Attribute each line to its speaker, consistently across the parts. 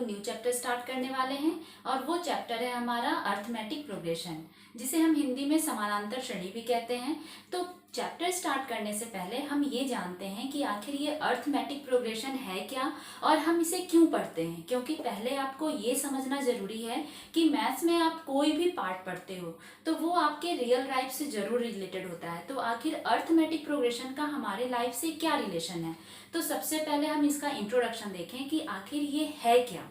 Speaker 1: New chapter start करने वाले हैं और वो चैप्टर है हमारा अर्थमेटिक प्रोग्रेशन, जिसे हम हिंदी में समानांतर श्रेणी भी कहते हैं। तो चैप्टर स्टार्ट करने से पहले हम ये जानते हैं कि आखिर ये अर्थमेटिक प्रोग्रेशन है क्या और हम इसे क्यों पढ़ते हैं, क्योंकि पहले आपको ये समझना ज़रूरी है कि मैथ्स में आप कोई भी पार्ट पढ़ते हो तो वो आपके रियल लाइफ से ज़रूर रिलेटेड होता है। तो आखिर अर्थमेटिक प्रोग्रेशन का हमारे लाइफ से क्या रिलेशन है, तो सबसे पहले हम इसका इंट्रोडक्शन देखें कि आखिर ये है क्या।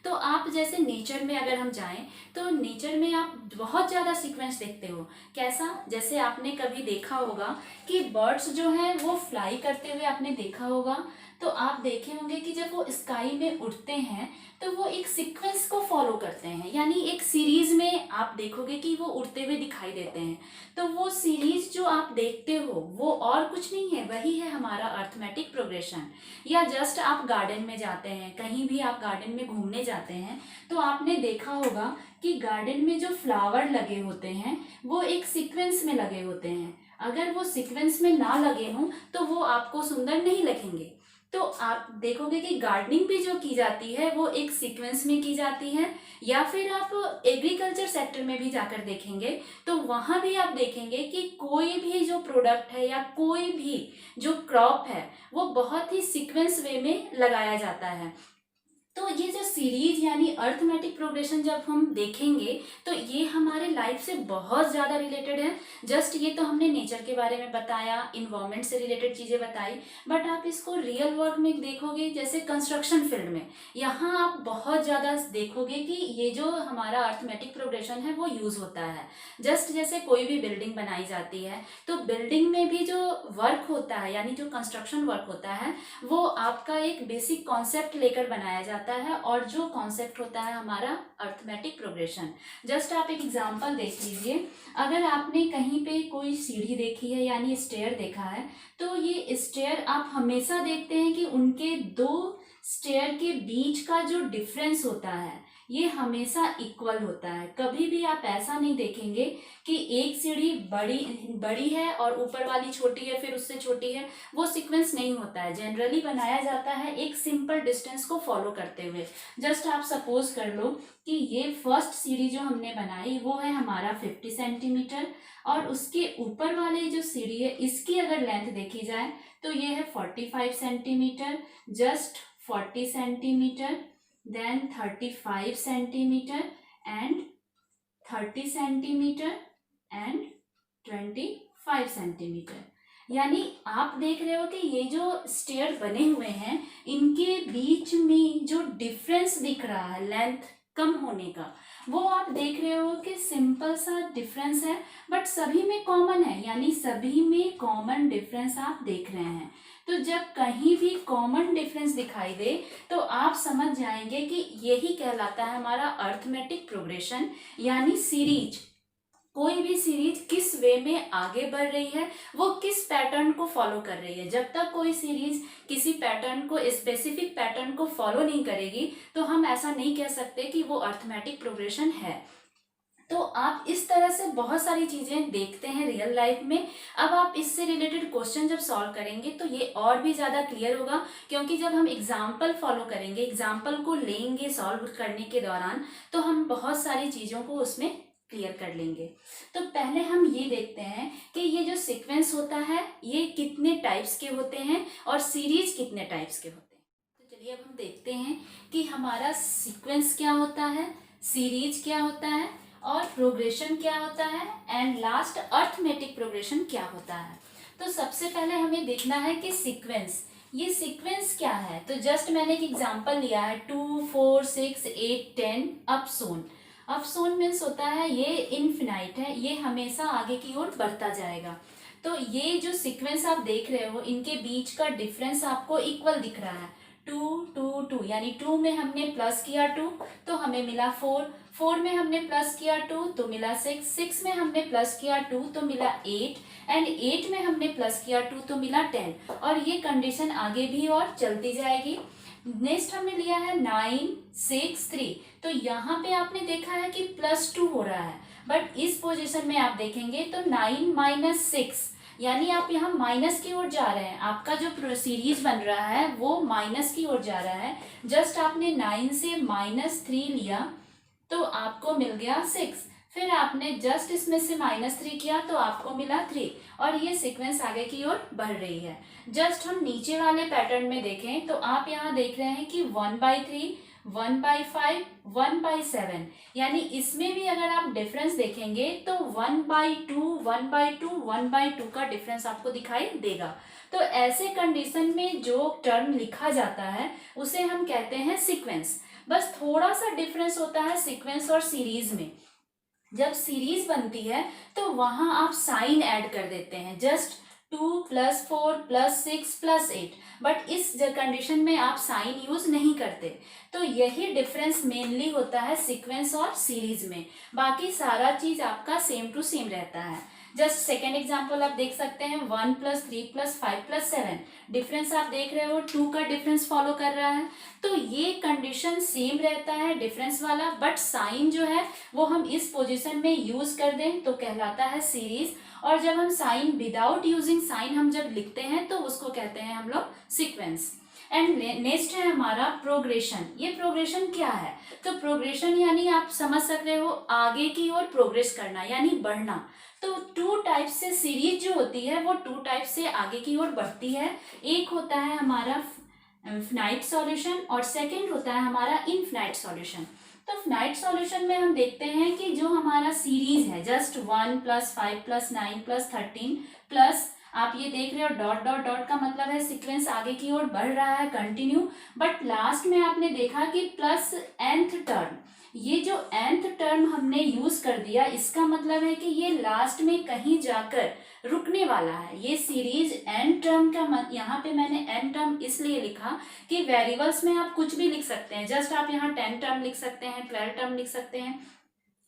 Speaker 1: तो आप जैसे नेचर में अगर हम जाएं तो नेचर में आप बहुत ज़्यादा सीक्वेंस देखते हो। कैसा, जैसे आपने कभी देखा होगा कि बर्ड्स जो हैं वो फ्लाई करते हुए आपने देखा होगा, तो आप देखे होंगे कि जब वो स्काई में उड़ते हैं तो वो एक सीक्वेंस को फॉलो करते हैं, यानी एक सीरीज में आप देखोगे कि वो उड़ते हुए दिखाई देते हैं। तो वो सीरीज जो आप देखते हो वो और कुछ नहीं है, वही है हमारा अर्थमेटिक प्रोग्रेशन। या जस्ट आप गार्डन में जाते हैं, कहीं भी आप गार्डन में घूमने जाते हैं तो आपने देखा होगा कि गार्डन में जो फ्लावर लगे होते हैं वो एक सीक्वेंस में लगे होते हैं। अगर वो सीक्वेंस में ना लगे हों तो वो आपको सुंदर नहीं लगेंगे। तो आप देखोगे कि गार्डनिंग भी जो की जाती है वो एक सीक्वेंस में की जाती है। या फिर आप एग्रीकल्चर सेक्टर में भी जाकर देखेंगे तो वहाँ भी आप देखेंगे कि कोई भी जो प्रोडक्ट है या कोई भी जो क्रॉप है वो बहुत ही सीक्वेंस वे में लगाया जाता है। तो ये जो सीरीज यानी अर्थमेटिक प्रोग्रेशन जब हम देखेंगे तो ये हमारे लाइफ से बहुत ज़्यादा रिलेटेड है। जस्ट ये तो हमने नेचर के बारे में बताया, इन्वायरमेंट से रिलेटेड चीज़ें बताई, बट आप इसको रियल वर्ल्ड में देखोगे जैसे कंस्ट्रक्शन फील्ड में, यहाँ आप बहुत ज़्यादा देखोगे कि ये जो हमारा अर्थमेटिक प्रोग्रेशन है वो यूज़ होता है। जस्ट जैसे कोई भी बिल्डिंग बनाई जाती है तो बिल्डिंग में भी जो वर्क होता है यानी जो कंस्ट्रक्शन वर्क होता है वो आपका एक बेसिक कॉन्सेप्ट लेकर बनाया जाता है, और जो कॉन्सेप्ट होता है हमारा अर्थमेटिक प्रोग्रेशन। जस्ट आप एक एग्जांपल देख लीजिए, अगर आपने कहीं पे कोई सीढ़ी देखी है यानी स्टेयर देखा है तो ये स्टेयर आप हमेशा देखते हैं कि उनके दो स्टेयर के बीच का जो डिफरेंस होता है ये हमेशा इक्वल होता है। कभी भी आप ऐसा नहीं देखेंगे कि एक सीढ़ी बड़ी है और ऊपर वाली छोटी है फिर उससे छोटी है, वो सीक्वेंस नहीं होता है। जनरली बनाया जाता है एक सिंपल डिस्टेंस को फॉलो करते हुए। जस्ट आप सपोज कर लो कि ये फर्स्ट सीढ़ी जो हमने बनाई वो है हमारा 50 सेंटीमीटर, और उसके ऊपर वाले जो सीढ़ी है इसकी अगर लेंथ देखी जाए तो ये है 45 centimetre, just 40 centimetre, then 35 centimeter and 30 centimeter and 25 centimeter। यानी आप देख रहे हो कि ये जो स्टेयर बने हुए हैं इनके बीच में जो डिफरेंस दिख रहा है लेंथ कम होने का, वो आप देख रहे हो कि सिंपल सा डिफरेंस है, बट सभी में कॉमन है, यानी सभी में कॉमन डिफरेंस आप देख रहे हैं। तो जब कहीं भी कॉमन डिफरेंस दिखाई दे तो आप समझ जाएंगे कि यही कहलाता है हमारा अर्थमेटिक प्रोग्रेशन, यानी सीरीज। कोई भी सीरीज किस वे में आगे बढ़ रही है, वो किस पैटर्न को फॉलो कर रही है। जब तक कोई सीरीज किसी पैटर्न को, स्पेसिफिक पैटर्न को फॉलो नहीं करेगी तो हम ऐसा नहीं कह सकते कि वो अर्थमेटिक प्रोग्रेशन है। तो आप इस तरह से बहुत सारी चीजें देखते हैं रियल लाइफ में। अब आप इससे रिलेटेड क्वेश्चन जब सॉल्व करेंगे तो ये और भी ज्यादा क्लियर होगा, क्योंकि जब हम एग्जाम्पल फॉलो करेंगे, एग्जाम्पल को लेंगे सॉल्व करने के दौरान, तो हम बहुत सारी चीजों को उसमें क्लियर कर लेंगे। तो पहले हम ये देखते हैं कि ये जो सीक्वेंस होता है ये कितने टाइप्स के होते हैं और सीरीज कितने टाइप्स के होते हैं। तो चलिए अब हम देखते हैं कि हमारा सीक्वेंस क्या होता है, सीरीज क्या होता है और प्रोग्रेशन क्या होता है, एंड लास्ट अर्थमेटिक प्रोग्रेशन क्या होता है। तो सबसे पहले हमें देखना है कि सीक्वेंस, ये सीक्वेंस क्या है। तो जस्ट मैंने एक एग्जांपल लिया है 2, 4, 6, 8, 10 अप सोन। अप सोन मीन्स होता है ये इनफिनाइट है, ये हमेशा आगे की ओर बढ़ता जाएगा। तो ये जो सीक्वेंस आप देख रहे हो इनके बीच का डिफरेंस आपको इक्वल दिख रहा है, 2, 2, 2, यानी 2 में हमने प्लस किया 2 तो हमें मिला 4, 4 में हमने प्लस किया 2 तो मिला 6, 6 में हमने प्लस किया 2 तो मिला 8, एंड 8 में हमने प्लस किया 2 तो मिला 10, और ये कंडीशन आगे भी और चलती जाएगी। नेक्स्ट हमने लिया है 9, 6, 3, तो यहाँ पे आपने देखा है कि +2 हो रहा है, बट इस पोजीशन में आप देखेंगे तो 9 - 6 यानी आप यहाँ माइनस की ओर जा रहे हैं, आपका जो सीरीज बन रहा है वो माइनस की ओर जा रहा है। जस्ट आपने 9 से -3 लिया तो आपको मिल गया 6, फिर आपने जस्ट इसमें से -3 किया तो आपको मिला 3, और ये सीक्वेंस आगे की ओर बढ़ रही है। जस्ट हम नीचे वाले पैटर्न में देखें तो आप यहाँ देख रहे हैं कि 1/3, 1/5, 1/7, यानी इसमें भी अगर आप डिफरेंस देखेंगे तो 1/2, 1/2, 1/2 का डिफरेंस आपको दिखाई देगा। तो ऐसे कंडीशन में जो टर्म लिखा जाता है उसे हम कहते हैं सीक्वेंस। बस थोड़ा सा डिफरेंस होता है सीक्वेंस और सीरीज में। जब सीरीज बनती है तो वहां आप साइन ऐड कर देते हैं, जस्ट 2 + 4 + 6 + 8, बट इस कंडीशन में आप साइन यूज नहीं करते। तो यही डिफरेंस मेनली होता है सीक्वेंस और सीरीज में, बाकी सारा चीज आपका सेम टू सेम रहता है। जस्ट सेकेंड एग्जाम्पल आप देख सकते हैं, 1 + 3 + 5 + 7, डिफरेंस आप देख रहे हो 2 का डिफरेंस फॉलो कर रहा है। तो ये कंडीशन सेम रहता है डिफरेंस वाला, बट साइन जो है वो हम इस पोजीशन में यूज कर दें तो कहलाता है सीरीज, और जब हम साइन विदाउट यूजिंग साइन हम जब लिखते हैं तो उसको कहते हैं हम लोग सीक्वेंस। एंड नेक्स्ट है हमारा प्रोग्रेशन। ये प्रोग्रेशन क्या है? तो प्रोग्रेशन यानी आप समझ सकते हो आगे की ओर प्रोग्रेस करना यानी बढ़ना। तो 2 टाइप से सीरीज जो होती है वो 2 टाइप से आगे की ओर बढ़ती है। एक होता है हमारा फिनाइट सॉल्यूशन और सेकंड होता है हमारा इनफिनाइट सॉल्यूशन। तो फिनाइट सॉल्यूशन में हम देखते हैं कि जो हमारा सीरीज है जस्ट 1 + 5 + 9 + 13 प्लस आप ये देख रहे हो डॉट डॉट डॉट का मतलब है सीक्वेंस आगे की ओर बढ़ रहा है कंटिन्यू, बट लास्ट में आपने देखा कि प्लस nth टर्म, ये जो nth टर्म हमने यूज कर दिया इसका मतलब है कि ये लास्ट में कहीं जाकर रुकने वाला है। ये सीरीज n टर्म का यहाँ पे मैंने n टर्म इसलिए लिखा कि वेरिएबल्स में आप कुछ भी लिख सकते हैं, जस्ट आप यहाँ 10 टर्म लिख सकते हैं, 12 टर्म लिख सकते हैं,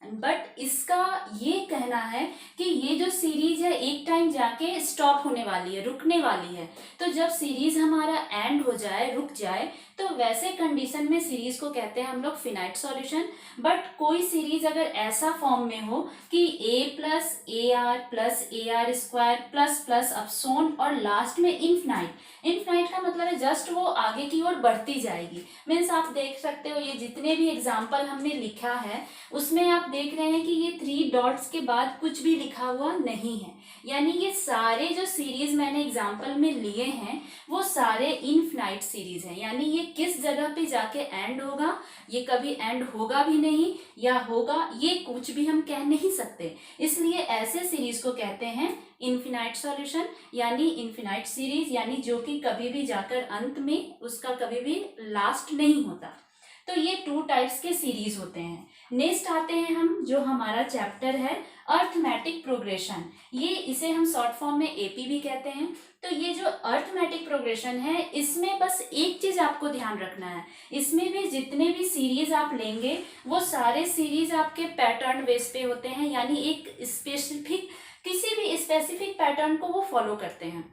Speaker 1: बट इसका ये कहना है कि ये जो सीरीज है एक टाइम जाके स्टॉप होने वाली है, रुकने वाली है। तो जब सीरीज हमारा एंड हो जाए, रुक जाए, तो वैसे कंडीशन में सीरीज को कहते हैं हम लोग फिनाइट सॉल्यूशन। बट कोई सीरीज अगर ऐसा फॉर्म में हो कि a + ar + ar² plus plus अपसोन और लास्ट में इनफिनाइट, इनफिनाइट का मतलब है जस्ट वो आगे की ओर बढ़ती जाएगी। मीन्स आप देख सकते हो ये जितने भी एग्जाम्पल हमने लिखा है उसमें आप देख रहे हैं कि ये 3 डॉट्स के बाद कुछ भी लिखा हुआ नहीं है, यानी ये सारे जो सीरीज मैंने एग्जाम्पल में लिए हैं वो सारे इनफिनाइट सीरीज हैं, यानी ये किस जगह पे जाके एंड होगा, ये कभी एंड होगा भी नहीं या होगा, ये कुछ भी हम कह नहीं सकते। इसलिए ऐसे सीरीज को कहते हैं इनफिनाइट सॉल्यूशन यानी इनफिनाइट सीरीज, यानी जो कि कभी भी जाकर अंत में उसका कभी भी लास्ट नहीं होता। तो ये 2 टाइप्स के सीरीज होते हैं। नेक्स्ट आते हैं हम जो हमारा चैप्टर है अर्थमेटिक प्रोग्रेशन, ये इसे हम शॉर्ट फॉर्म में एपी भी कहते हैं। तो ये जो अर्थमेटिक प्रोग्रेशन है इसमें बस एक चीज आपको ध्यान रखना है, इसमें भी जितने भी सीरीज आप लेंगे वो सारे सीरीज आपके पैटर्न बेस पे होते हैं, यानी एक स्पेसिफिक किसी भी स्पेसिफिक पैटर्न को वो फॉलो करते हैं।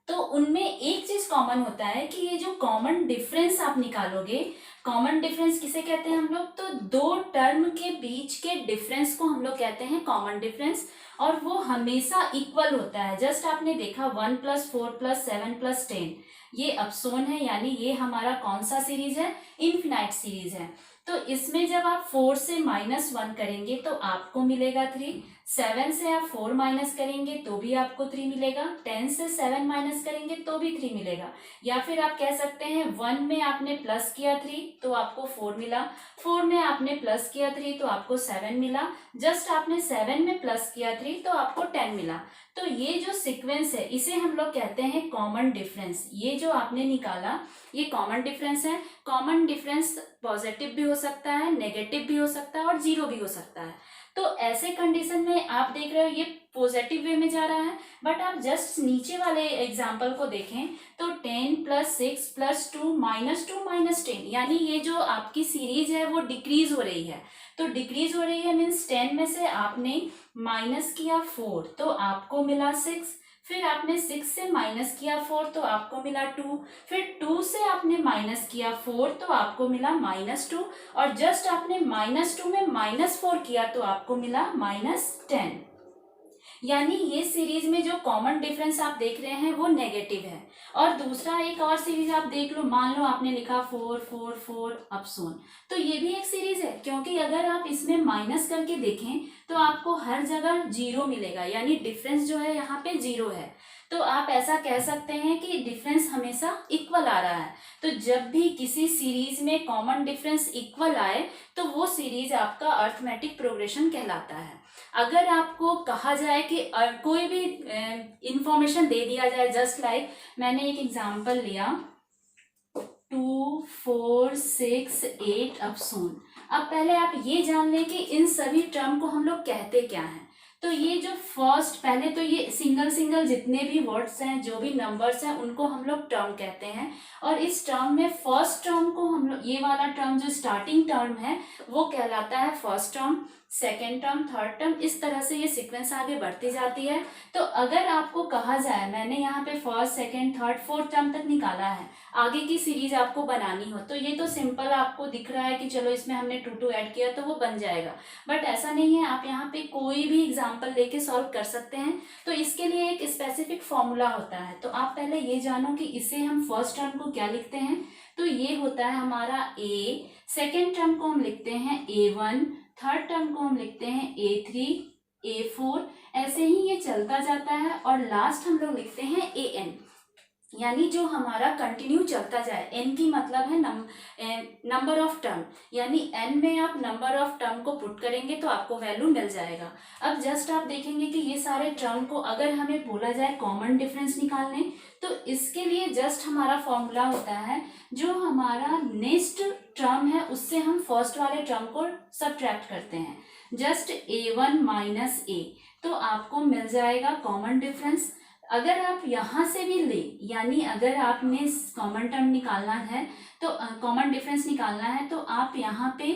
Speaker 1: तो उनमें एक चीज कॉमन होता है कि ये जो कॉमन डिफरेंस आप निकालोगे, कॉमन डिफरेंस किसे कहते हैं हम लोग, तो 2 टर्म के बीच के डिफरेंस को हम लोग कहते हैं कॉमन डिफरेंस, और वो हमेशा इक्वल होता है। जस्ट आपने देखा 1 + 4 + 7 + 10, ये अपसोन है, यानी ये हमारा कौन सा सीरीज है, इनफिनाइट सीरीज है। तो इसमें जब आप 4 से -1 करेंगे तो आपको मिलेगा 3, 7 से आप 4 माइनस करेंगे तो भी आपको 3 मिलेगा, 10 से 7 माइनस करेंगे तो भी 3 मिलेगा, या फिर आप कह सकते हैं 1 में आपने प्लस किया 3 तो आपको 4 मिला, 4 में आपने प्लस किया 3 तो आपको 7 मिला, जस्ट आपने 7 में प्लस किया 3 तो आपको 10 मिला। तो ये जो सीक्वेंस है इसे हम लोग कहते हैं कॉमन डिफरेंस। ये जो आपने निकाला ये कॉमन डिफरेंस है। कॉमन डिफरेंस पॉजिटिव भी हो सकता है, नेगेटिव भी हो सकता है और 0 भी हो सकता है। तो ऐसे कंडीशन में आप देख रहे हो ये पॉजिटिव वे में जा रहा है, बट आप जस्ट नीचे वाले एग्जाम्पल को देखें तो 10 + 6 + 2 -2 - 10, यानी ये जो आपकी सीरीज है वो डिक्रीज हो रही है। तो डिक्रीज हो रही है मीन्स 10 में से आपने माइनस किया 4 तो आपको मिला 6, फिर आपने 6 से माइनस किया 4 तो आपको मिला 2, फिर 2 से आपने माइनस किया 4 तो आपको मिला -2, और जस्ट आपने -2 में -4 किया तो आपको मिला -10। यानी ये सीरीज में जो कॉमन डिफरेंस आप देख रहे हैं वो नेगेटिव है। और दूसरा एक और सीरीज आप देख लो, मान लो आपने लिखा 4 4 4 अपसोन, तो ये भी एक सीरीज है, क्योंकि अगर आप इसमें माइनस करके देखें तो आपको हर जगह जीरो मिलेगा, यानी डिफरेंस जो है यहाँ पे जीरो है। तो आप ऐसा कह सकते हैं कि डिफरेंस हमेशा इक्वल आ रहा है। तो जब भी किसी सीरीज में कॉमन डिफरेंस इक्वल आए तो वो सीरीज आपका अर्थमेटिक प्रोग्रेशन कहलाता है। अगर आपको कहा जाए कि कोई भी इंफॉर्मेशन दे दिया जाए, जस्ट लाइक मैंने एक एग्जांपल लिया 2 4 6 8 अपसोन। अब पहले आप ये जान लें कि इन सभी टर्म को हम लोग कहते क्या हैं। तो ये जो फर्स्ट, पहले तो ये सिंगल सिंगल जितने भी वर्ड्स हैं, जो भी नंबर्स हैं, उनको हम लोग टर्म कहते हैं। और इस टर्म में फर्स्ट टर्म को हम लोग, ये वाला टर्म जो स्टार्टिंग टर्म है वो कहलाता है first term, second term, third term, इस तरह से ये सीक्वेंस आगे बढ़ती जाती है। तो अगर आपको कहा जाए, मैंने यहाँ पे first second third fourth term तक निकाला है, आगे की सीरीज आपको बनानी हो, तो ये तो सिंपल आपको दिख रहा है कि चलो इसमें हमने 2 2 ऐड किया तो वो बन जाएगा, बट ऐसा नहीं है। आप यहाँ पे कोई भी एग्जाम्पल लेके सॉल्व कर सकते हैं। तो इसके लिए एक स्पेसिफिक फॉर्मूला होता है। तो आप पहले ये जानो कि इसे हम फर्स्ट टर्म को क्या लिखते हैं। तो ये होता है हमारा a, सेकेंड टर्म को हम लिखते हैं a1, थर्ड टर्म को हम लिखते हैं a3, a4, ऐसे ही ये चलता जाता है। और लास्ट हम लोग लिखते हैं an, यानी जो हमारा कंटिन्यू चलता जाए। n की मतलब है नंबर ऑफ टर्म, यानी n में आप नंबर ऑफ टर्म को पुट करेंगे तो आपको वैल्यू मिल जाएगा। अब जस्ट आप देखेंगे कि ये सारे टर्म को अगर हमें बोला जाए कॉमन डिफरेंस निकालने, तो इसके लिए जस्ट हमारा फॉर्मूला होता है, जो हमारा नेक्स्ट टर्म है उससे हम फर्स्ट वाले टर्म को सबट्रैक्ट करते हैं, जस्ट a1 माइनस a, तो आपको मिल जाएगा कॉमन डिफरेंस। अगर आप यहाँ से भी ले, यानी अगर आपने कॉमन टर्म निकालना है तो कॉमन डिफरेंस निकालना है, तो आप यहाँ पे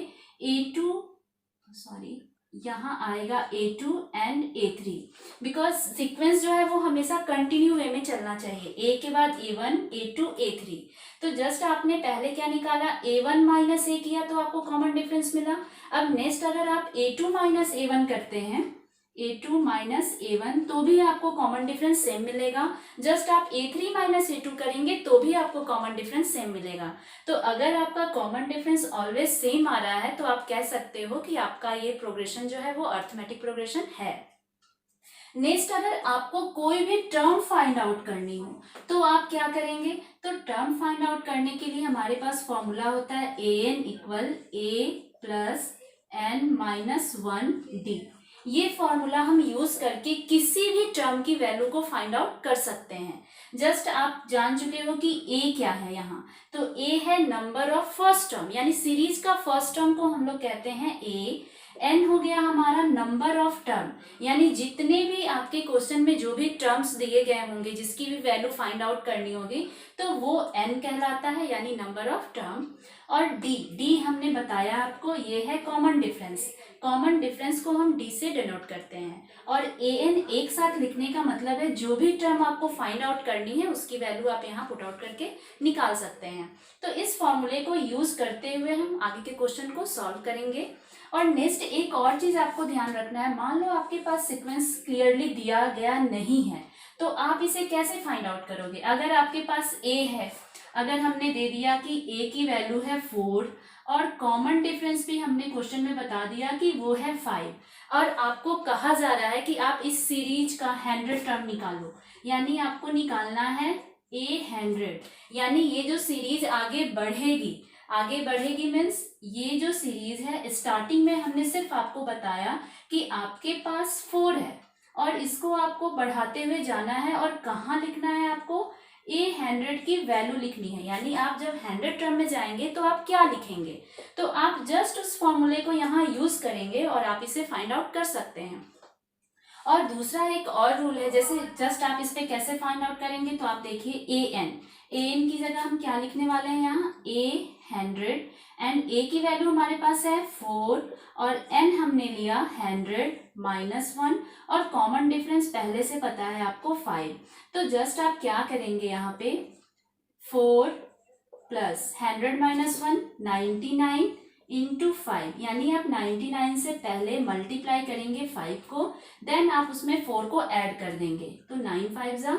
Speaker 1: यहाँ आएगा a2 and a3, because sequence जो है वो हमेशा कंटिन्यू वे में चलना चाहिए, a के बाद a1 a2 a3। तो जस्ट आपने पहले क्या निकाला, a1 माइनस a किया तो आपको कॉमन डिफरेंस मिला। अब नेक्स्ट अगर आप a2 माइनस a1 करते हैं, a2 माइनस a1, तो भी आपको कॉमन डिफरेंस सेम मिलेगा। जस्ट आप a3 माइनस a2 करेंगे तो भी आपको कॉमन डिफरेंस सेम मिलेगा। तो अगर आपका कॉमन डिफरेंस ऑलवेज सेम आ रहा है तो आप कह सकते हो कि आपका ये प्रोग्रेशन जो है वो अर्थमेटिक प्रोग्रेशन है। नेक्स्ट, अगर आपको कोई भी टर्म फाइंड आउट करनी हो तो आप क्या करेंगे, तो टर्म फाइंड आउट करने के लिए हमारे पास फॉर्मूला होता है an equal a plus n minus 1d। ये फॉर्मूला हम यूज करके किसी भी टर्म की वैल्यू को फाइंड आउट कर सकते हैं। जस्ट आप जान चुके हो कि a क्या है यहाँ, तो a है नंबर ऑफ फर्स्ट टर्म, यानी सीरीज का फर्स्ट टर्म को हम लोग कहते हैं a। n हो गया हमारा नंबर ऑफ टर्म, यानी जितने भी आपके क्वेश्चन में जो भी टर्म्स दिए गए होंगे जिसकी भी वैल्यू फाइंड आउट करनी होगी तो वो n कहलाता है, यानी नंबर ऑफ टर्म। और d हमने बताया आपको, ये है कॉमन डिफरेंस। कॉमन डिफरेंस को हम d से डिनोट करते हैं। और an एक साथ लिखने का मतलब है जो भी टर्म आपको फाइंड आउट करनी है उसकी वैल्यू आप यहाँ पुट आउट करके निकाल सकते हैं। तो इस फॉर्मूले को यूज करते हुए हम आगे के क्वेश्चन को सॉल्व करेंगे। और नेक्स्ट एक और चीज आपको ध्यान रखना है, मान लो आपके पास सीक्वेंस क्लियरली दिया गया नहीं है तो आप इसे कैसे फाइंड आउट करोगे। अगर आपके पास a है, अगर हमने दे दिया कि a की वैल्यू है 4 और कॉमन डिफरेंस भी हमने क्वेश्चन में बता दिया कि वो है 5, और आपको कहा जा रहा है कि आप इस सीरीज का 100 टर्म निकालो, यानी आपको निकालना है a100, यानी ये जो सीरीज आगे बढ़ेगी मीन्स ये जो सीरीज है, स्टार्टिंग में हमने सिर्फ आपको बताया कि आपके पास 4 है और इसको आपको बढ़ाते हुए जाना है और कहाँ लिखना है, आपको a100 की वैल्यू लिखनी है। यानी आप जब 100 टर्म में जाएंगे तो आप क्या लिखेंगे, तो आप जस्ट उस फॉर्मूले को यहाँ यूज करेंगे और आप इसे फाइंड आउट कर सकते हैं। और दूसरा एक और रूल है, जैसे जस्ट आप इस पे कैसे फाइंड आउट करेंगे, तो आप देखिए an की जगह हम क्या लिखने वाले हैं, यहाँ a100 एंड a की वैल्यू हमारे पास है 4 और n हमने लिया 100 माइनस 1 और कॉमन डिफरेंस पहले से पता है आपको 5। तो जस्ट आप क्या करेंगे, यहाँ पे 4 प्लस 100 माइनस 1 99 इंटू 5, यानी आप 99 से पहले मल्टीप्लाई करेंगे 5 को, देन आप उसमें 4 को ऐड कर देंगे, तो 9 5 ज़ा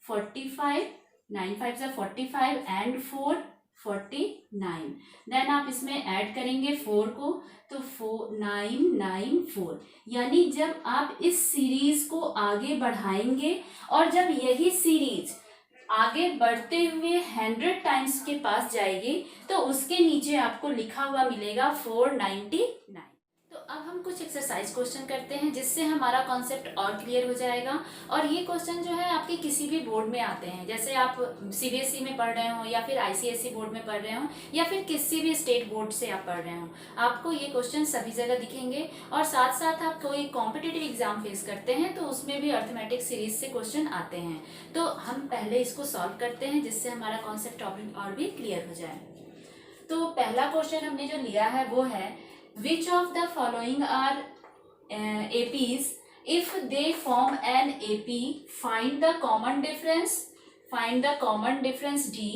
Speaker 1: 45, 9 5 ज़ा 45 एंड 4 49, देन आप इसमें ऐड करेंगे 4 को, तो 4994, यानी जब आप इस सीरीज को आगे बढ़ाएंगे और जब यही सीरीज आगे बढ़ते हुए 100 टाइम्स के पास जाएगी तो उसके नीचे आपको लिखा हुआ मिलेगा 499। तो अब हम कुछ एक्सरसाइज क्वेश्चन करते हैं जिससे हमारा कॉन्सेप्ट और क्लियर हो जाएगा। और ये क्वेश्चन जो है आपके किसी भी बोर्ड में आते हैं, जैसे आप सीबीएसई में पढ़ रहे हो या फिर आईसीएसई बोर्ड में पढ़ रहे हो या फिर किसी भी स्टेट बोर्ड से आप पढ़ रहे हो, आपको ये क्वेश्चन सभी जगह दिखेंगे। और साथ साथ आप कोई कॉम्पिटिटिव एग्जाम फेस करते हैं तो उसमें भी अर्थमेटिक सीरीज से क्वेश्चन आते हैं। तो हम पहले इसको सॉल्व करते हैं जिससे हमारा कॉन्सेप्ट और भी क्लियर हो जाए। तो पहला क्वेश्चन हमने जो लिया है वो है, which of the following are APs? If they form an AP, find the common difference D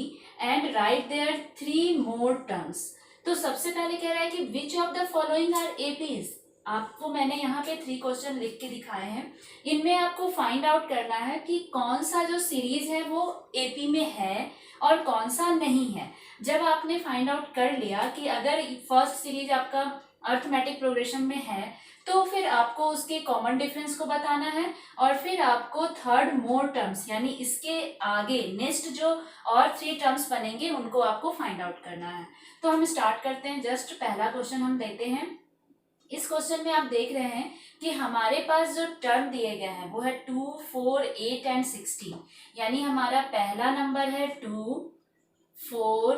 Speaker 1: and write their 3 more terms. तो सबसे पहले कह रहा है कि which of the following are APs? आपको मैंने यहाँ पे 3 क्वेश्चन लिख के दिखाए हैं, इनमें आपको फाइंड आउट करना है कि कौन सा जो सीरीज है वो AP में है और कौन सा नहीं है। जब आपने फाइंड आउट कर लिया कि अगर फर्स्ट सीरीज आपका अर्थमेटिक प्रोग्रेशन में है तो फिर आपको उसके कॉमन डिफरेंस को बताना है और फिर आपको थर्ड मोर टर्म्स यानी इसके आगे नेक्स्ट जो और 3 टर्म्स बनेंगे उनको आपको फाइंड आउट करना है। तो हम स्टार्ट करते हैं। जस्ट पहला क्वेश्चन हम लेते हैं। इस क्वेश्चन में आप देख रहे हैं कि हमारे पास जो टर्म दिए गए हैं वो है 2, 4, 8 एंड 16, यानी हमारा पहला नंबर है 2, 4,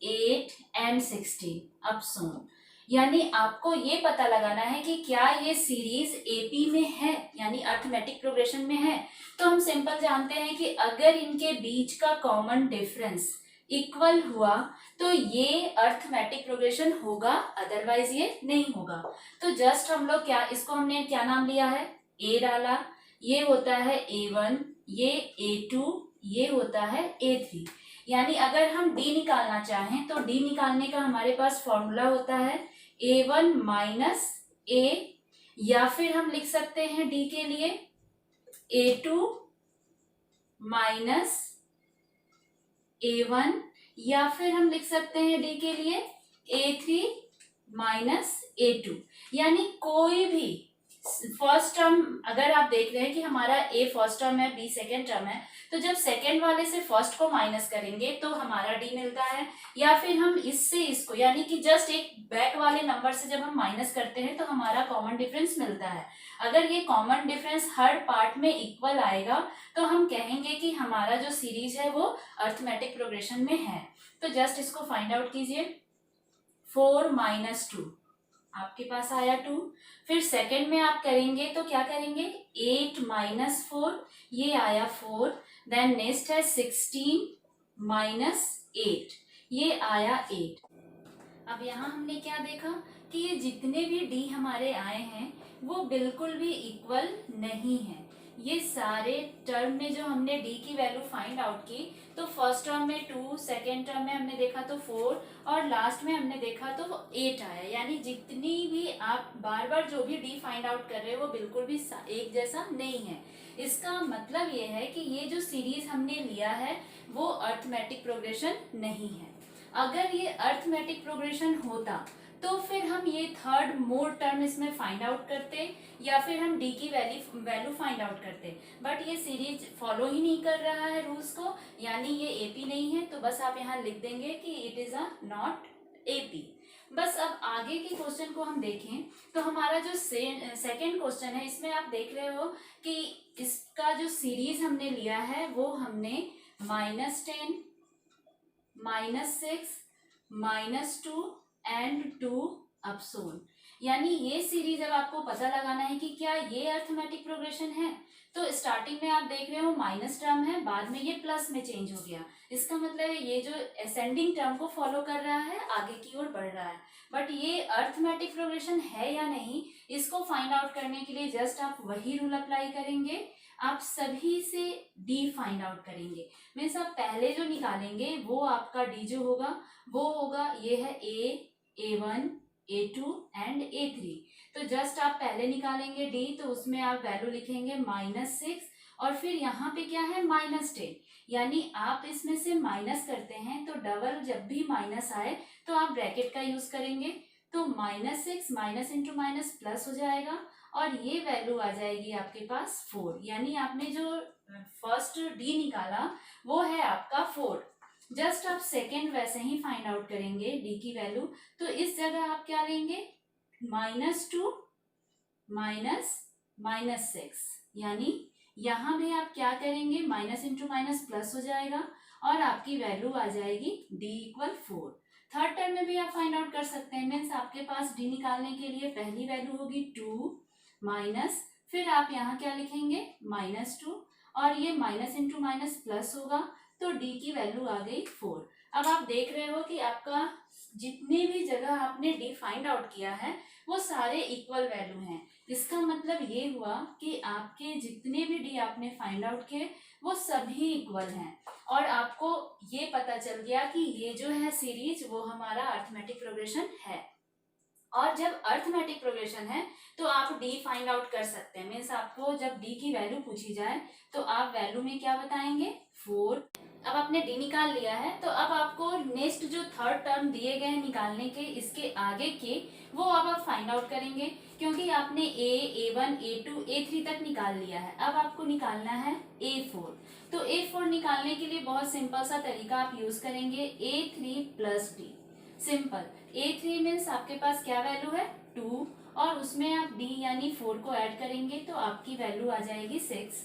Speaker 1: 8 एंड 16 अब सोन। यानी आपको ये पता लगाना है कि क्या ये सीरीज एपी में है यानी अर्थमेटिक प्रोग्रेशन में है। तो हम सिंपल जानते हैं कि अगर इनके बीच का कॉमन डिफरेंस इक्वल हुआ तो ये अर्थमेटिक प्रोग्रेशन होगा, अदरवाइज ये नहीं होगा। तो जस्ट हम लोग इसको हमने क्या नाम लिया है, ए डाला, ये होता है A1, ये A2, ये होता है A3। यानी अगर हम D निकालना चाहें तो D निकालने का हमारे पास फॉर्मूला होता है A1 माइनस A, या फिर हम लिख सकते हैं D के लिए A2 माइनस A1, या फिर हम लिख सकते हैं D के लिए A3 माइनस A2। यानी कोई भी फर्स्ट टर्म अगर आप देख रहे हैं कि हमारा A फर्स्ट टर्म है, B सेकेंड टर्म है, तो जब सेकेंड वाले से फर्स्ट को माइनस करेंगे तो हमारा D मिलता है, या फिर हम इससे इसको यानी कि जस्ट एक बैक वाले नंबर से जब हम माइनस करते हैं तो हमारा कॉमन डिफरेंस मिलता है। अगर ये कॉमन डिफरेंस हर पार्ट में इक्वल आएगा तो हम कहेंगे कि हमारा जो सीरीज है वो अर्थमेटिक प्रोग्रेशन में है। तो जस्ट इसको फाइंड आउट कीजिए। 4 माइनस 2 आपके पास आया 2, फिर सेकंड में आप करेंगे तो क्या करेंगे 8 माइनस 4, ये आया 4, देन नेक्स्ट है 16 माइनस 8, ये आया 8। अब यहाँ हमने क्या देखा कि ये जितने भी डी हमारे आए हैं वो बिल्कुल भी इक्वल नहीं है। ये सारे टर्म में जो हमने डी की वैल्यू फाइंड आउट की तो फर्स्ट टर्म में 2, सेकेंड टर्म में हमने देखा तो 4 और लास्ट में हमने देखा तो 8 आया। यानी जितनी भी आप बार बार जो भी डी फाइंड आउट कर रहे हो वो बिल्कुल भी एक जैसा नहीं है। इसका मतलब ये है कि ये जो सीरीज हमने लिया है वो अर्थमेटिक प्रोग्रेशन नहीं है। अगर ये अर्थमेटिक प्रोग्रेशन होता तो फिर हम ये थर्ड मोर टर्म इसमें फाइंड आउट करते या फिर हम डी की वैल्यू फाइंड आउट करते, बट ये सीरीज फॉलो ही नहीं कर रहा है रूल्स को, यानी ये एपी नहीं है। तो बस आप यहाँ लिख देंगे कि it is a not AP. बस अब आगे के क्वेश्चन को हम देखें तो हमारा जो सेकेंड क्वेश्चन है इसमें आप देख रहे हो कि इसका जो सीरीज हमने लिया है वो हमने -10, -6, -2 एंड 2 अपसोन। यानी ये सीरीज अब आपको पता लगाना है कि क्या ये अर्थमेटिक प्रोग्रेशन है। तो स्टार्टिंग में आप देख रहे हो माइनस टर्म है, बाद में ये प्लस में चेंज हो गया, इसका मतलब है ये जो असेंडिंग टर्म को फॉलो कर रहा है आगे की ओर बढ़ रहा है। बट ये अर्थमेटिक प्रोग्रेशन है या नहीं इसको फाइंड आउट करने के लिए जस्ट आप वही रूल अप्लाई करेंगे, आप सभी से डी फाइंड आउट करेंगे। मीन्स आप पहले जो निकालेंगे वो आपका डी जो होगा वो होगा ये है A1, A2 एंड A3। तो जस्ट आप पहले निकालेंगे D, तो उसमें आप वैल्यू लिखेंगे -6 और फिर यहाँ पे क्या है -10, यानी आप इसमें से माइनस करते हैं तो डबल जब भी माइनस आए तो आप ब्रैकेट का यूज करेंगे। तो -6 माइनस इंटू माइनस प्लस हो जाएगा और ये वैल्यू आ जाएगी आपके पास 4, यानी आपने जो फर्स्ट D निकाला वो है आपका 4। जस्ट आप सेकेंड वैसे ही फाइंड आउट करेंगे D की वैल्यू, तो इस जगह आप क्या लेंगे -2 -6, यानी यहाँ भी आप क्या करेंगे माइनस इंटू माइनस प्लस हो जाएगा और आपकी वैल्यू आ जाएगी D = 4। थर्ड टर्म में भी आप फाइंड आउट कर सकते हैं, मीन्स आपके पास D निकालने के लिए पहली वैल्यू होगी 2 माइनस, फिर आप यहाँ क्या लिखेंगे -2 और ये माइनस इंटू माइनस प्लस होगा तो D की वैल्यू आ गई 4। अब आप देख रहे हो कि आपका जितने भी जगह आपने D फाइंड आउट किया है वो सारे इक्वल वैल्यू हैं। इसका मतलब ये हुआ कि आपके जितने भी D आपने फाइंड आउट किए वो सभी इक्वल हैं और आपको ये पता चल गया कि ये जो है सीरीज वो हमारा अरिथमेटिक प्रोग्रेशन है। और जब अरिथमेटिक प्रोग्रेशन है तो आप D फाइंड आउट कर सकते हैं, मीन्स आपको जब D की वैल्यू पूछी जाए तो आप वैल्यू में क्या बताएंगे 4। अब आपने D निकाल लिया है तो अब आपको नेक्स्ट जो थर्ड टर्म दिए गए निकालने के इसके आगे के वो अब आप फाइंड आउट करेंगे, क्योंकि आपने A1 A2 A3 तक निकाल लिया है। अब आपको निकालना है A4। तो A4 निकालने के लिए बहुत सिंपल सा तरीका आप यूज करेंगे A3 + D। Simple, A3 means आपके पास क्या वैल्यू है 2 और उसमें आप D यानी 4 को ऐड करेंगे तो आपकी वैल्यू आ जाएगी 6।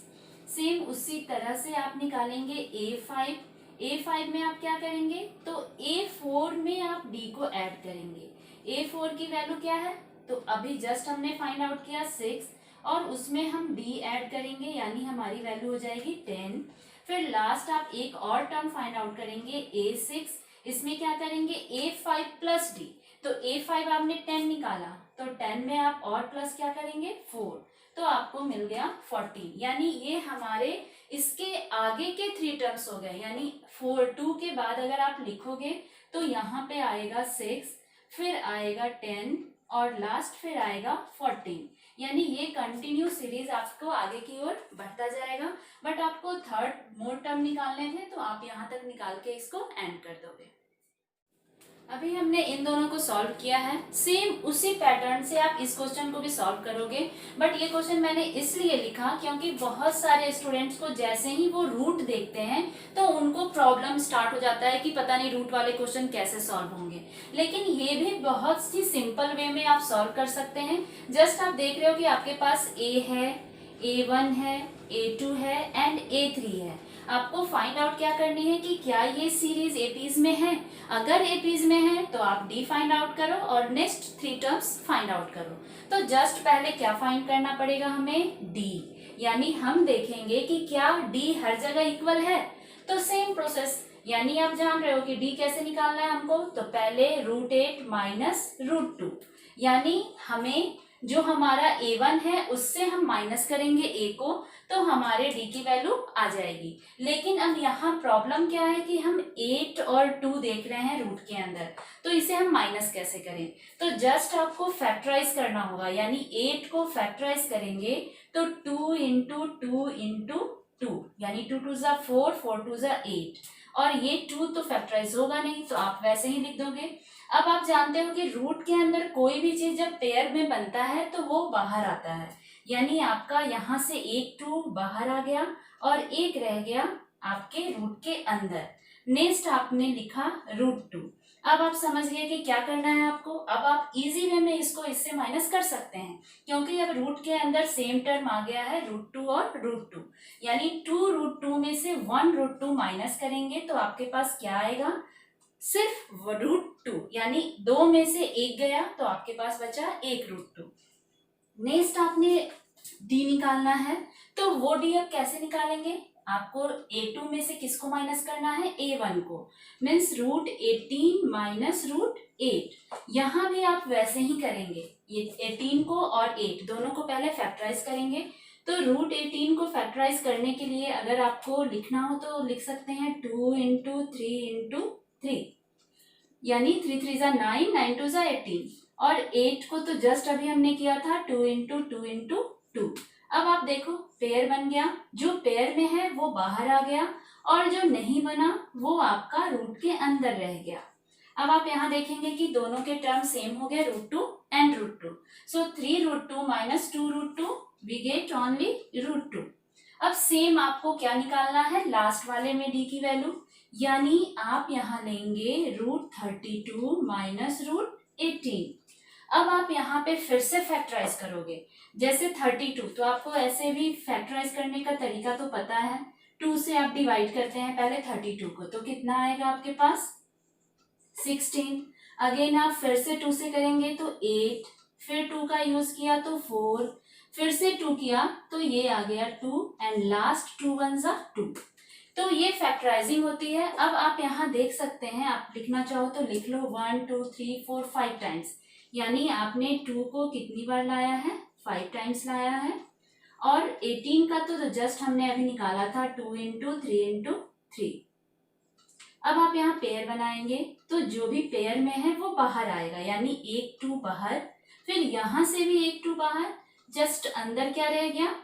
Speaker 1: सेम उसी तरह से आप निकालेंगे A5 में आप क्या करेंगे तो A4 में आप D को ऐड करेंगे। A4 की वैल्यू क्या है तो अभी जस्ट हमने फाइंड आउट किया 6 और उसमें हम D ऐड करेंगे यानी हमारी वैल्यू हो जाएगी 10। फिर लास्ट आप एक और टर्म फाइंड आउट करेंगे A6, इसमें क्या करेंगे A5 + D। तो A5 आपने 10 निकाला तो 10 में आप और प्लस क्या करेंगे 4, तो आपको मिल गया 14। यानी ये हमारे इसके आगे के 3 टर्म्स हो गए, यानी 2 के बाद अगर आप लिखोगे तो यहाँ पे आएगा 6, फिर आएगा 10 और लास्ट फिर आएगा 14। यानी ये कंटिन्यू सीरीज आपको आगे की ओर बढ़ता जाएगा। बट आपको थर्ड मोर टर्म निकालने थे तो आप यहाँ तक निकाल के इसको एंड कर दोगे। अभी हमने इन दोनों को सॉल्व किया है, सेम उसी पैटर्न से आप इस क्वेश्चन को भी सॉल्व करोगे। बट ये क्वेश्चन मैंने इसलिए लिखा क्योंकि बहुत सारे स्टूडेंट्स को जैसे ही वो रूट देखते हैं तो उनको प्रॉब्लम स्टार्ट हो जाता है कि पता नहीं रूट वाले क्वेश्चन कैसे सॉल्व होंगे, लेकिन ये भी बहुत ही सिंपल वे में आप सॉल्व कर सकते हैं। जस्ट आप देख रहे हो कि आपके पास A है, A1 है, A2 है एंड A3 है। आपको फाइंड आउट क्या करनी है कि क्या ये सीरीज एपीज में है। अगर एपीज में है तो आप D फाइंड आउट करो और नेक्स्ट 3 टर्म्स फाइंड आउट करो। तो जस्ट पहले क्या फाइंड करना पड़ेगा हमें D, यानी हम देखेंगे कि क्या D हर जगह इक्वल है। तो सेम प्रोसेस, यानी आप जान रहे हो कि D कैसे निकालना है हमको, तो पहले √8 - √2, यानी हमें जो हमारा A1 है उससे हम माइनस करेंगे A को तो हमारे D की वैल्यू आ जाएगी। लेकिन अब यहाँ प्रॉब्लम क्या है कि हम 8 और 2 देख रहे हैं रूट के अंदर, तो इसे हम माइनस कैसे करें। तो जस्ट आपको फैक्टराइज करना होगा, यानी 8 को फैक्टराइज करेंगे तो 2 × 2 × 2, यानी 2 2 = 4, 4 2 = 8 और ये 2 तो फैक्टराइज होगा नहीं तो आप वैसे ही लिख दोगे। अब आप जानते हो कि रूट के अंदर कोई भी चीज जब पेयर में बनता है तो वो बाहर आता है, यानी आपका यहाँ से एक 2 बाहर आ गया और एक रह गया आपके रूट के अंदर। नेक्स्ट आपने लिखा √2। अब आप समझ गए कि क्या करना है आपको। अब आप इजी वे में इसको इससे माइनस कर सकते हैं, क्योंकि अब रूट के अंदर सेम टर्म आ गया है √2 और √2, यानी 2 √2 में से 1 √2 माइनस करेंगे तो आपके पास क्या आएगा सिर्फ √2, यानी 2 में से 1 गया तो आपके पास बचा 1 √2। नेक्स्ट आपने D निकालना है, तो वो D अब कैसे निकालेंगे, आपको A2 में से किसको माइनस करना है A1 को, मीन्स √18 - √8। यहाँ भी आप वैसे ही करेंगे, ये 18 को और 8 दोनों को पहले फैक्टराइज करेंगे। तो √18 को फैक्टराइज करने के लिए अगर आपको लिखना हो तो लिख सकते हैं 2 × 3 × 3, यानी 3 3 = 9, 9 2 = 18 और 8 को तो जस्ट अभी हमने किया था 2 इंटू 2 इंटू 2। अब आप देखो पेयर बन गया, जो पेयर में है वो बाहर आ गया और जो नहीं बना वो आपका रूट के अंदर रह गया। अब आप यहाँ देखेंगे कि दोनों के टर्म सेम हो गए, √2 and √2। So 3√2 minus 2√2 we get only √2। अब सेम आपको क्या निकालना है, लास्ट वाले में डी की वैल्यू, यानी आप यहाँ लेंगे √32 माइनस √18। अब आप यहाँ पे फिर से फैक्टराइज करोगे, जैसे 32 तो आपको ऐसे भी फैक्टराइज करने का तरीका तो पता है, 2 से आप डिवाइड करते हैं पहले 32 को, तो कितना आएगा आपके पास 16। अगेन आप फिर से 2 से करेंगे तो 8, फिर 2 का यूज किया तो 4, फिर से 2 किया तो ये आ गया 2 एंड लास्ट 2 1 जा 2। तो ये फैक्टराइजिंग होती है। अब आप यहाँ देख सकते हैं, आप लिखना चाहो तो लिख लो 1 2 3 4 5 टाइम्स, यानी आपने 2 को कितनी बार लाया है, 5 टाइम्स लाया है। और 18 का तो जस्ट हमने अभी निकाला था 2 इंटू 3 इंटू 3। अब आप यहाँ पेयर बनाएंगे तो जो भी पेयर में है वो बाहर आएगा, यानी एक 2 बाहर, फिर यहाँ से भी एक 2 बाहर, जस्ट अंदर क्या रह गया,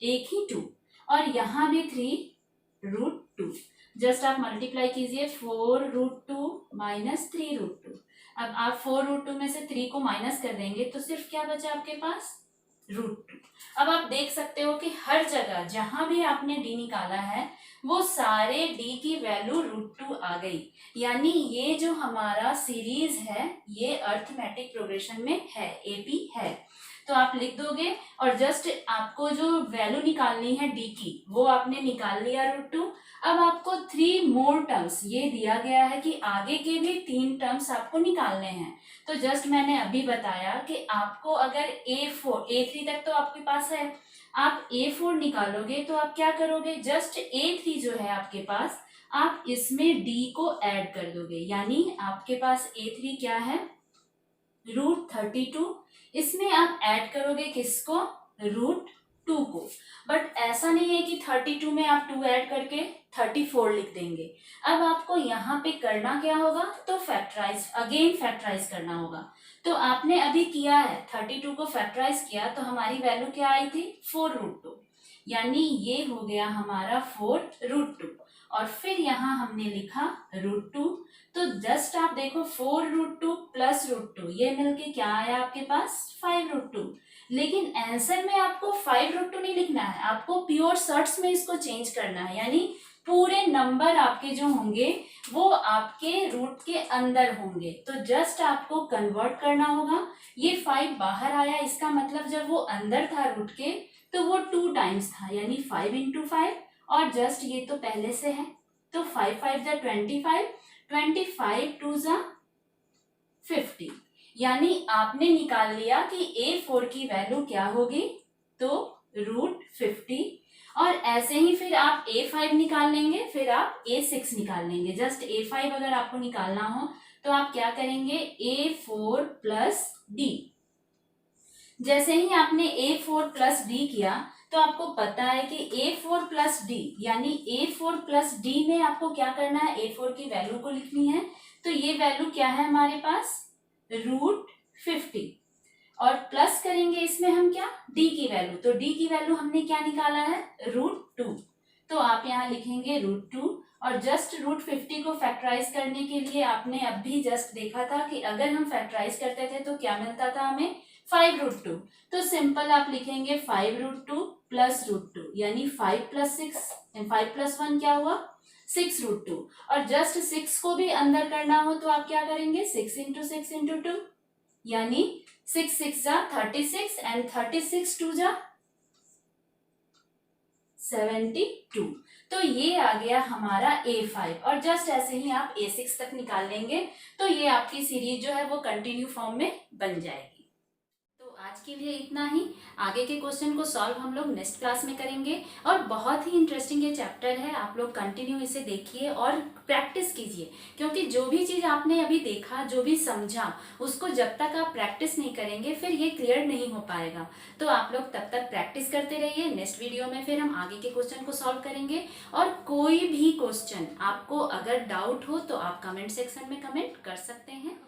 Speaker 1: एक ही 2, और यहाँ भी 3√2। जस्ट आप मल्टीप्लाई कीजिए, 4√2 माइनस 3√2। अब आप 4√2 में से 3 को माइनस कर देंगे तो सिर्फ क्या बचा आपके पास, √2। अब आप देख सकते हो कि हर जगह जहां भी आपने डी निकाला है वो सारे डी की वैल्यू √2 आ गई, यानी ये जो हमारा सीरीज है ये अर्थमेटिक प्रोग्रेशन में है, एपी है। तो आप लिख दोगे और जस्ट आपको जो वैल्यू निकालनी है डी की वो आपने निकाल लिया √2। अब आपको 3 मोर टर्म्स ये दिया गया है कि आगे के भी 3 टर्म्स आपको निकालने हैं। तो जस्ट मैंने अभी बताया कि आपको अगर A3 तक तो आपके पास है, आप A4 निकालोगे तो आप क्या करोगे, जस्ट A3 जो है आपके पास आप इसमें D को ऐड कर दोगे, यानी आपके पास A3 क्या है, √32, इसमें आप ऐड करोगे किसको, √2 को। बट ऐसा नहीं है कि 32 में आप 2 ऐड करके 34 लिख देंगे। अब आपको यहाँ पे करना क्या होगा, तो फैक्टराइज करना होगा। तो आपने अभी किया है, 32 को फैक्टराइज किया तो हमारी वैल्यू क्या आई थी, 4√2, यानी ये हो गया हमारा 4√2। और फिर यहाँ हमने लिखा √2, तो जस्ट आप देखो 4√2 प्लस √2 ये मिलके क्या आया आपके पास, 5√2। लेकिन आंसर में आपको 5√2 नहीं लिखना है, आपको प्योर शॉर्ट्स में इसको चेंज करना है, यानी पूरे नंबर आपके जो होंगे वो आपके रूट के अंदर होंगे। तो जस्ट आपको कन्वर्ट करना होगा, ये 5 बाहर आया, इसका मतलब जब वो अंदर था रूट के तो वो 2 टाइम्स था, यानी 5 इंटू 5, और जस्ट ये तो पहले से है तो 5 5 जा 25, 25 2 जा 50, यानी आपने निकाल लिया कि A4 की वैल्यू क्या होगी, तो √50। और ऐसे ही फिर आप A5 निकाल लेंगे, फिर आप A6 निकाल लेंगे। जस्ट A5 अगर आपको निकालना हो तो आप क्या करेंगे, A4 प्लस D। जैसे ही आपने A4 प्लस D किया तो आपको पता है कि A4 प्लस D, यानी A4 प्लस D में आपको क्या करना है, A4 की वैल्यू को लिखनी है। तो ये वैल्यू क्या है हमारे पास, √50, और प्लस करेंगे इसमें हम क्या, D की वैल्यू। तो D की वैल्यू हमने क्या निकाला है, √2। तो आप यहाँ लिखेंगे √2, और जस्ट √50 को फैक्टराइज करने के लिए आपने अभी जस्ट देखा था कि अगर हम फैक्टराइज करते थे तो क्या मिलता था हमें, 5√2। तो सिंपल आप लिखेंगे 5√2 प्लस √2, यानी 5 प्लस 6, 5 प्लस 1 क्या हुआ, 6√2। और जस्ट 6 को भी अंदर करना हो तो आप क्या करेंगे, 6 इंटू 6 इंटू 2, यानी 6 6 जा 36 एंड 36 2 जा 72। तो ये आ गया हमारा A5, और जस्ट ऐसे ही आप A6 तक निकाल लेंगे तो ये आपकी सीरीज जो है वो कंटिन्यू फॉर्म में बन जाएगी। तो आज के लिए इतना ही, आगे के क्वेश्चन को सॉल्व हम लोग नेक्स्ट क्लास में करेंगे। और बहुत ही इंटरेस्टिंग ये चैप्टर है, आप लोग कंटिन्यू इसे देखिए और प्रैक्टिस कीजिए, क्योंकि जो भी चीज़ आपने अभी देखा, जो भी समझा, उसको जब तक आप प्रैक्टिस नहीं करेंगे फिर ये क्लियर नहीं हो पाएगा। तो आप लोग तब तक प्रैक्टिस करते रहिए। नेक्स्ट वीडियो में फिर हम आगे के क्वेश्चन को सॉल्व करेंगे। और कोई भी क्वेश्चन आपको अगर डाउट हो तो आप कमेंट सेक्शन में कमेंट कर सकते हैं।